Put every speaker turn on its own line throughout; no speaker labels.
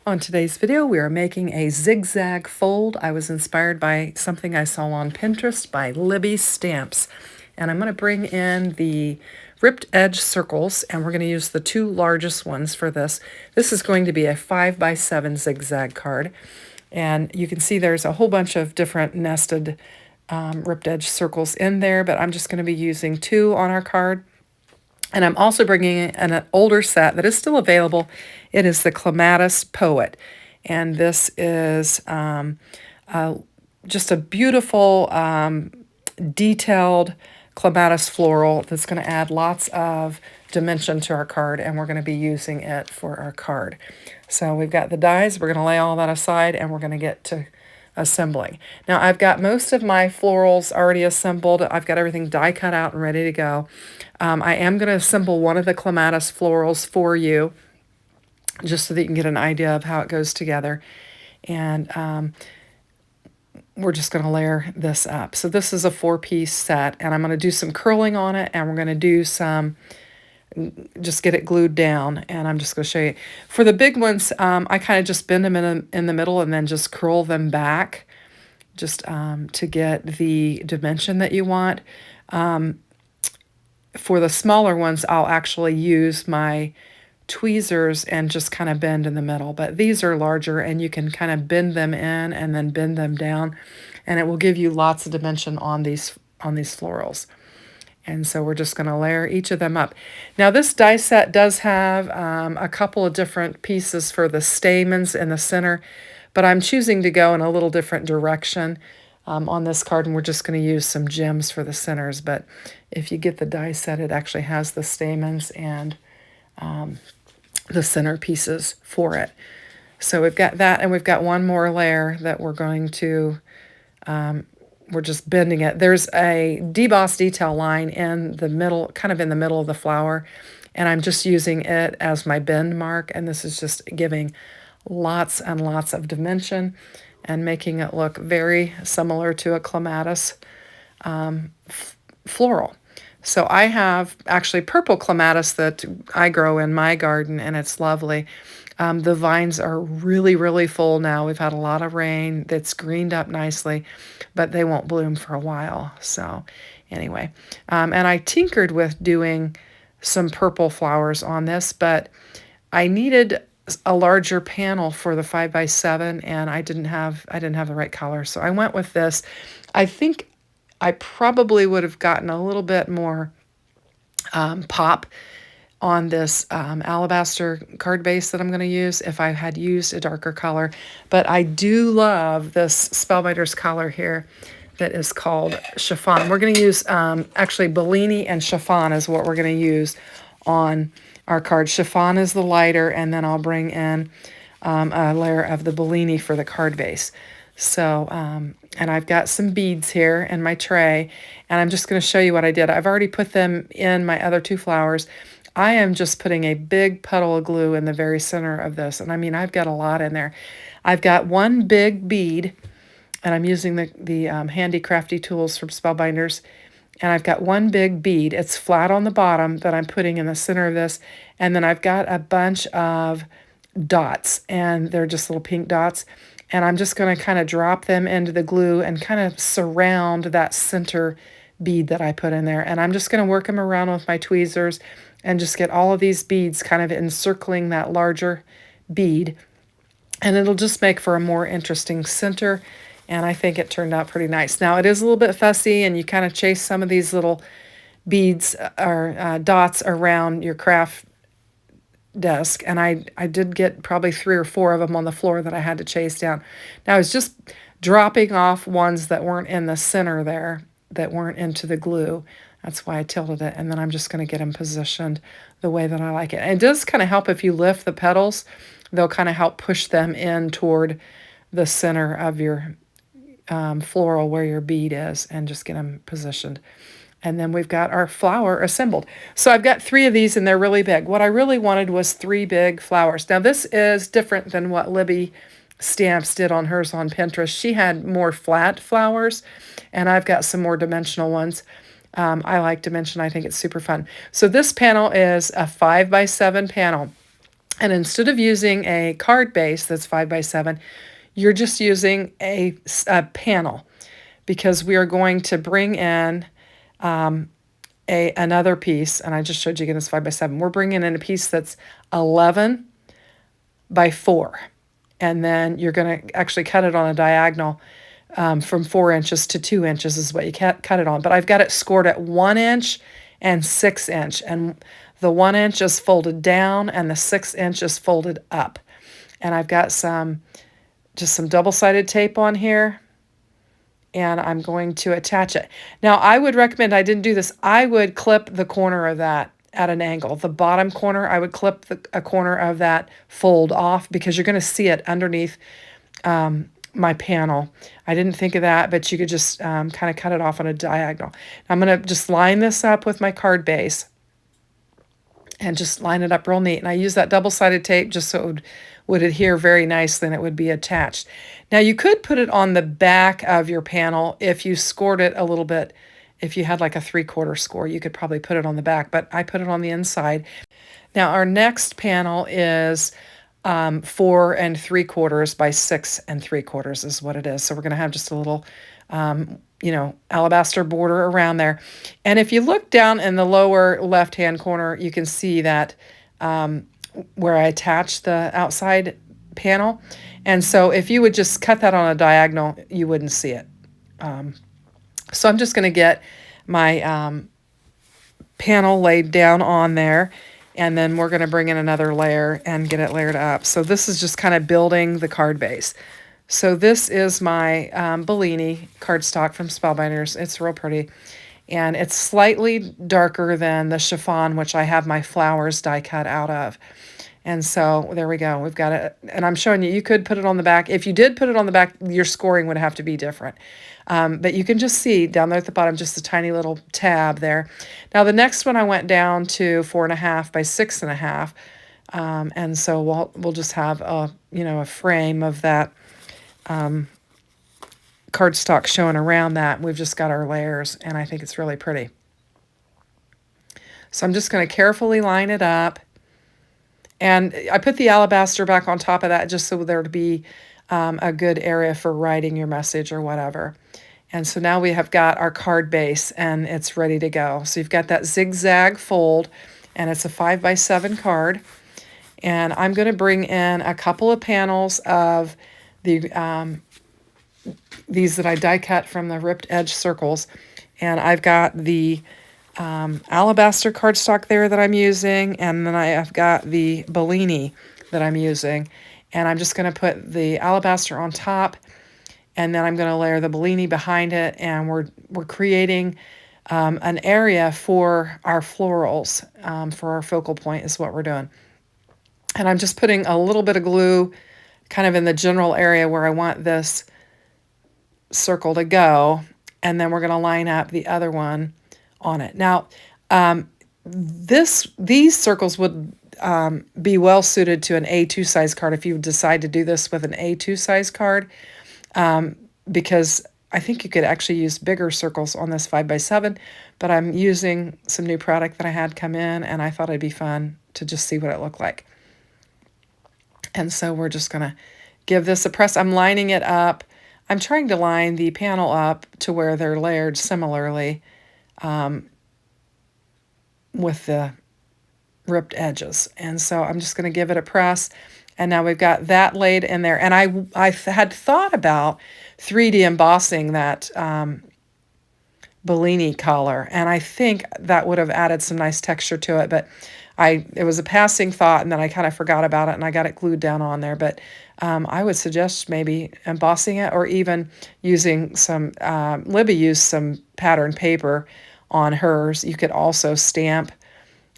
On today's video, we are making a zigzag fold. I was inspired by something I saw on Pinterest by Libby Stamps. And I'm going to bring in the ripped edge circles, and we're going to use the two largest ones for this. This is going to be a 5x7 zigzag card. And you can see there's a whole bunch of different nested ripped edge circles in there, but I'm just going to be using two on our card. And I'm also bringing in an older set that is still available. It is the Clematis Poet. And this is just a beautiful, detailed clematis floral that's going to add lots of dimension to our card, and we're going to be using it for our card. So we've got the dies. We're going to lay all that aside, and we're going to get to assembling. Now I've got most of my florals already assembled. I've got everything die cut out and ready to go. I am going to assemble one of the clematis florals for you, just so that you can get an idea of how it goes together. And we're just going to layer this up. So this is a 4-piece set, and I'm going to do some curling on it, and we're going to do some, just get it glued down, and I'm just going to show you. For the big ones, I kind of just bend them in the middle and then just curl them back, just to get the dimension that you want. For the smaller ones, I'll actually use my tweezers and just kind of bend in the middle. But these are larger, and you can kind of bend them in and then bend them down, and it will give you lots of dimension on these florals. And so we're just going to layer each of them up. Now this die set does have a couple of different pieces for the stamens in the center, but I'm choosing to go in a little different direction on this card, and we're just going to use some gems for the centers. But if you get the die set, it actually has the stamens and the center pieces for it. So we've got that, and we've got one more layer that we're going to, we're just bending it. There's a deboss detail line in the middle, kind of in the middle of the flower, and I'm just using it as my bend mark, and this is just giving lots and lots of dimension and making it look very similar to a clematis floral. So I have actually purple clematis that I grow in my garden, and it's lovely. The vines are really, really full now. We've had a lot of rain that's greened up nicely, but they won't bloom for a while. So anyway, and I tinkered with doing some purple flowers on this, but I needed a larger panel for the 5x7, and I didn't have the right color. So I went with this. I think I probably would have gotten a little bit more pop on this alabaster card base that I'm going to use if I had used a darker color. But I do love this Spellbinders color here that is called Chiffon. We're going to use actually Bellini and Chiffon is what we're going to use on our card. Chiffon is the lighter, and then I'll bring in a layer of the Bellini for the card base. So, and I've got some beads here in my tray, and I'm just going to show you what I did. I've already put them in my other two flowers. I am just putting a big puddle of glue in the very center of this, and I mean, I've got a lot in there. I've got one big bead, and I'm using the handy crafty tools from Spellbinders, and I've got one big bead. It's flat on the bottom that I'm putting in the center of this, and then I've got a bunch of dots, and they're just little pink dots, and I'm just going to kind of drop them into the glue and kind of surround that center bead that I put in there. And I'm just going to work them around with my tweezers and just get all of these beads kind of encircling that larger bead, and it'll just make for a more interesting center. And I think it turned out pretty nice. Now it is a little bit fussy, and you kind of chase some of these little beads or dots around your craft desk, and I did get probably 3 or 4 of them on the floor that I had to chase down. Now I was just dropping off ones that weren't in the center there, that weren't into the glue. That's why I tilted it, and then I'm just going to get them positioned the way that I like it. And it does kind of help if you lift the petals. They'll kind of help push them in toward the center of your floral where your bead is, and just get them positioned. And then we've got our flower assembled. So I've got 3 of these, and they're really big. What I really wanted was 3 big flowers. Now this is different than what Libby Stamps did on hers on Pinterest. She had more flat flowers, and I've got some more dimensional ones. I like dimension. I think it's super fun. So this panel is a 5x7 panel. And instead of using a card base that's 5 by 7, you're just using a panel, because we are going to bring in another piece, and I just showed you again it's 5 by 7. We're bringing in a piece that's 11 by 4, and then you're going to actually cut it on a diagonal from 4 inches to 2 inches is what you cut it on. But I've got it scored at 1 inch and 6 inch, and the 1 inch is folded down and the 6 inch is folded up. And I've got just some double-sided tape on here, and I'm going to attach it. Now, I would recommend, I didn't do this, I would clip the corner of that at an angle. The bottom corner, I would clip a corner of that fold off, because you're going to see it underneath my panel. I didn't think of that, but you could just kind of cut it off on a diagonal. I'm going to just line this up with my card base and just line it up real neat. And I use that double-sided tape just so it would adhere very nicely and it would be attached. Now, you could put it on the back of your panel if you scored it a little bit. If you had like a 3/4 score, you could probably put it on the back, but I put it on the inside. Now, our next panel is 4 3/4 by 6 3/4 is what it is. So we're going to have just a little, alabaster border around there. And if you look down in the lower left-hand corner, you can see that where I attached the outside panel. And so if you would just cut that on a diagonal, you wouldn't see it. So I'm just going to get my panel laid down on there, and then we're going to bring in another layer and get it layered up. So this is just kind of building the card base. So this is my Bellini cardstock from Spellbinders. It's real pretty. And it's slightly darker than the chiffon, which I have my flowers die cut out of. And so there we go. We've got it. And I'm showing you, you could put it on the back. If you did put it on the back, your scoring would have to be different. But you can just see down there at the bottom, just a tiny little tab there. Now, the next one I went down to 4.5 by 6.5. And so we'll just have a frame of that cardstock showing around that. We've just got our layers, and I think it's really pretty. So I'm just going to carefully line it up. And I put the alabaster back on top of that just so there to be a good area for writing your message or whatever. And so now we have got our card base, and it's ready to go. So you've got that Zig Zag Fold, and it's a 5 by 7 card. And I'm going to bring in a couple of panels of the these that I die cut from the ripped edge circles. And I've got the alabaster cardstock there that I'm using, and then I've got the Bellini that I'm using. And I'm just going to put the alabaster on top, and then I'm going to layer the Bellini behind it, and we're creating an area for our florals, for our focal point is what we're doing. And I'm just putting a little bit of glue kind of in the general area where I want this circle to go, and then we're going to line up the other one on it. Now, these circles would be well suited to an A2 size card if you decide to do this with an A2 size card, because I think you could actually use bigger circles on this 5 by 7, but I'm using some new product that I had come in, and I thought it'd be fun to just see what it looked like. And so we're just going to give this a press. I'm lining it up. I'm trying to line the panel up to where they're layered similarly with the ripped edges. And so I'm just going to give it a press. And now we've got that laid in there. And I had thought about 3D embossing that Bellini color. And I think that would have added some nice texture to it. But it was a passing thought, and then I kind of forgot about it, and I got it glued down on there. But I would suggest maybe embossing it, or even using some, Libby used some pattern paper on hers. You could also stamp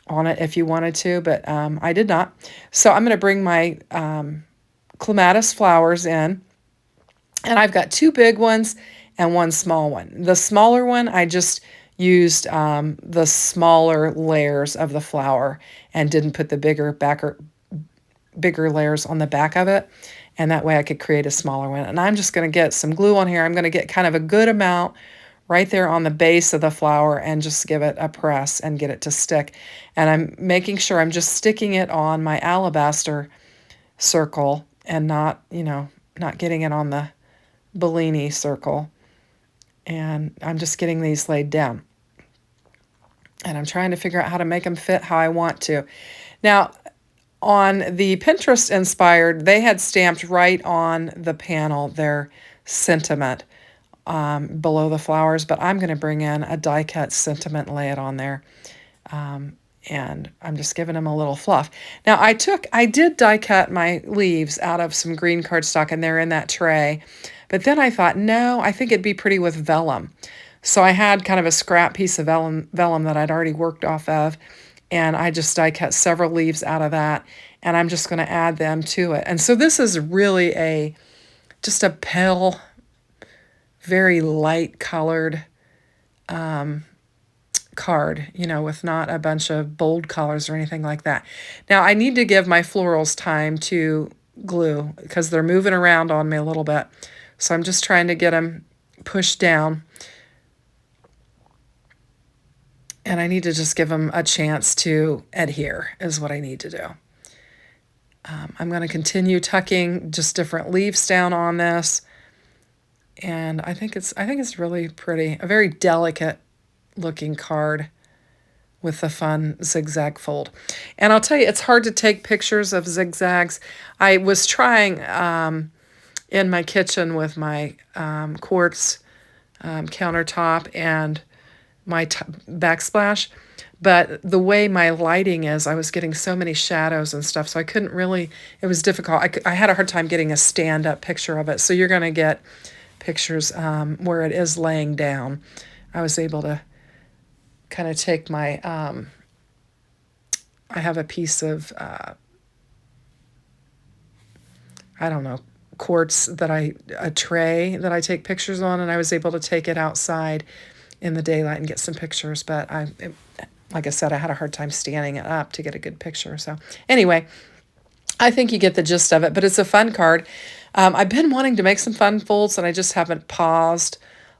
on it if you wanted to, but I did not. So I'm going to bring my clematis flowers in, and I've got 2 big ones and 1 small one. The smaller one, I just used the smaller layers of the flower and didn't put the bigger layers on the back of it, and that way I could create a smaller one. And I'm just going to get some glue on here. I'm going to get kind of a good amount right there on the base of the flower and just give it a press and get it to stick. And I'm making sure I'm just sticking it on my alabaster circle and not, not getting it on the Bellini circle. And I'm just getting these laid down. And I'm trying to figure out how to make them fit how I want to. Now, on the Pinterest inspired, they had stamped right on the panel their sentiment below the flowers, but I'm going to bring in a die cut sentiment and lay it on there. And I'm just giving them a little fluff. Now I did die cut my leaves out of some green cardstock, and they're in that tray. But then I thought, no, I think it'd be pretty with vellum. So I had kind of a scrap piece of vellum that I'd already worked off of, and I just die cut several leaves out of that, and I'm just going to add them to it. And so this is really just a pale, very light colored card, with not a bunch of bold colors or anything like that. Now I need to give my florals time to glue because they're moving around on me a little bit. So I'm just trying to get them pushed down. And I need to just give them a chance to adhere is what I need to do. I'm going to continue tucking just different leaves down on this. And I think it's really pretty. A very delicate looking card with the fun zigzag fold. And I'll tell you, it's hard to take pictures of zigzags. I was trying in my kitchen with my quartz countertop and my backsplash, but the way my lighting is, I was getting so many shadows and stuff, so I couldn't really, it was difficult. I had a hard time getting a stand-up picture of it, so you're going to get pictures where it is laying down. I was able to kind of take my, I have a piece of, I don't know, quartz a tray that I take pictures on, and I was able to take it outside in the daylight and get some pictures, but like I said, I had a hard time standing it up to get a good picture. So anyway, I think you get the gist of it, but it's a fun card. I've been wanting to make some fun folds, and I just haven't paused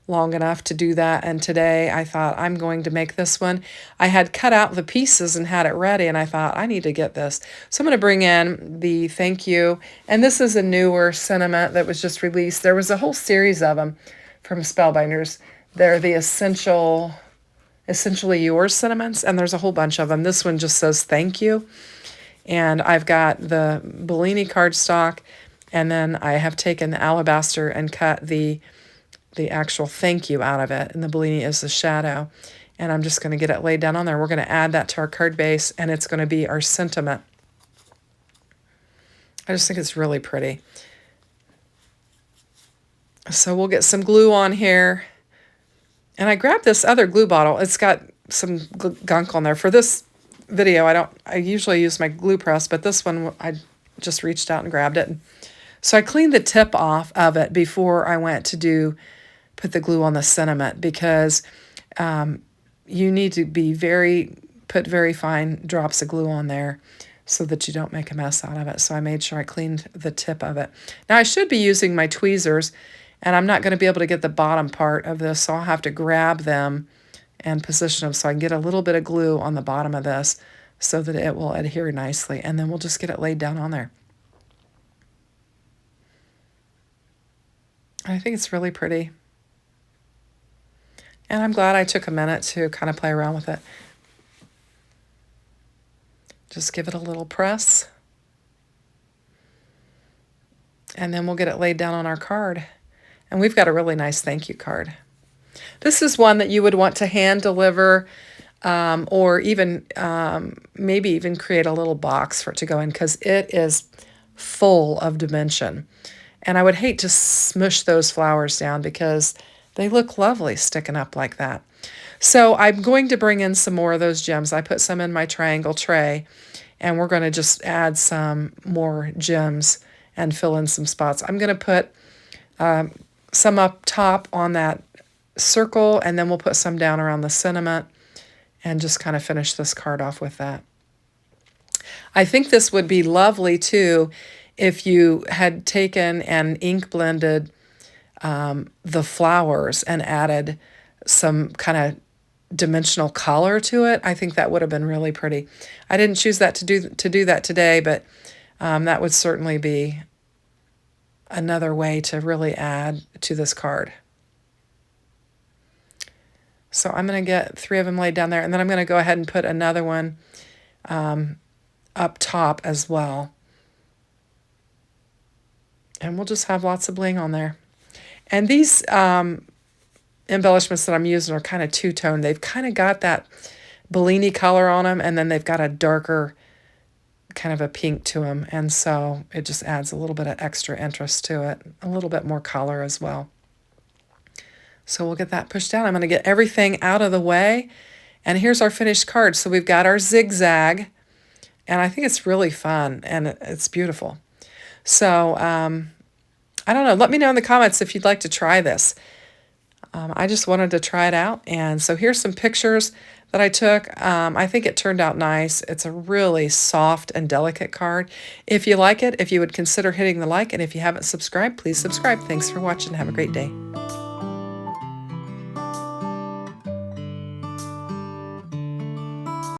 long enough to do that. And today I thought I'm going to make this one. I had cut out the pieces and had it ready, and I thought I need to get this. So I'm going to bring in the thank you. And this is a newer sentiment that was just released. There was a whole series of them from Spellbinders. They're the essentially yours sentiments, and there's a whole bunch of them. This one just says thank you. And I've got the Bellini cardstock, and then I have taken the alabaster and cut the actual thank you out of it, and the Bellini is the shadow. And I'm just going to get it laid down on there. We're going to add that to our card base, and it's going to be our sentiment. I just think it's really pretty. So we'll get some glue on here. And I grabbed this other glue bottle. It's got some gunk on there. For this video, I usually use my glue press, but this one I just reached out and grabbed it. So I cleaned the tip off of it before I went to put the glue on the sentiment, because you need to put very fine drops of glue on there so that you don't make a mess out of it. So I made sure I cleaned the tip of it. Now I should be using my tweezers, and I'm not going to be able to get the bottom part of this, so I'll have to grab them and position them so I can get a little bit of glue on the bottom of this so that it will adhere nicely. And then we'll just get it laid down on there. I think it's really pretty. And I'm glad I took a minute to kind of play around with it. Just give it a little press. And then we'll get it laid down on our card. And we've got a really nice thank you card. This is one that you would want to hand deliver, or even maybe even create a little box for it to go in, because it is full of dimension. And I would hate to smush those flowers down because they look lovely sticking up like that. So I'm going to bring in some more of those gems. I put some in my triangle tray, and we're going to just add some more gems and fill in some spots. I'm going to put some up top on that circle, and then we'll put some down around the sentiment and just kind of finish this card off with that. I think this would be lovely too if you had taken and ink blended the flowers and added some kind of dimensional color to it, I think that would have been really pretty. I didn't choose that to do that today, but that would certainly be another way to really add to this card. So I'm going to get 3 of them laid down there, and then I'm going to go ahead and put another one up top as well. And we'll just have lots of bling on there. And these embellishments that I'm using are kind of two-tone. They've kind of got that Bellini color on them, and then they've got a darker kind of a pink to them. And so it just adds a little bit of extra interest to it, a little bit more color as well. So we'll get that pushed down. I'm going to get everything out of the way. And here's our finished card. So we've got our zigzag, and I think it's really fun, and it's beautiful. So I don't know. Let me know in the comments if you'd like to try this. I just wanted to try it out. And so here's some pictures that I took. I think it turned out nice. It's a really soft and delicate card. If you like it, if you would consider hitting the like, and if you haven't subscribed, please subscribe. Thanks for watching. Have a great day.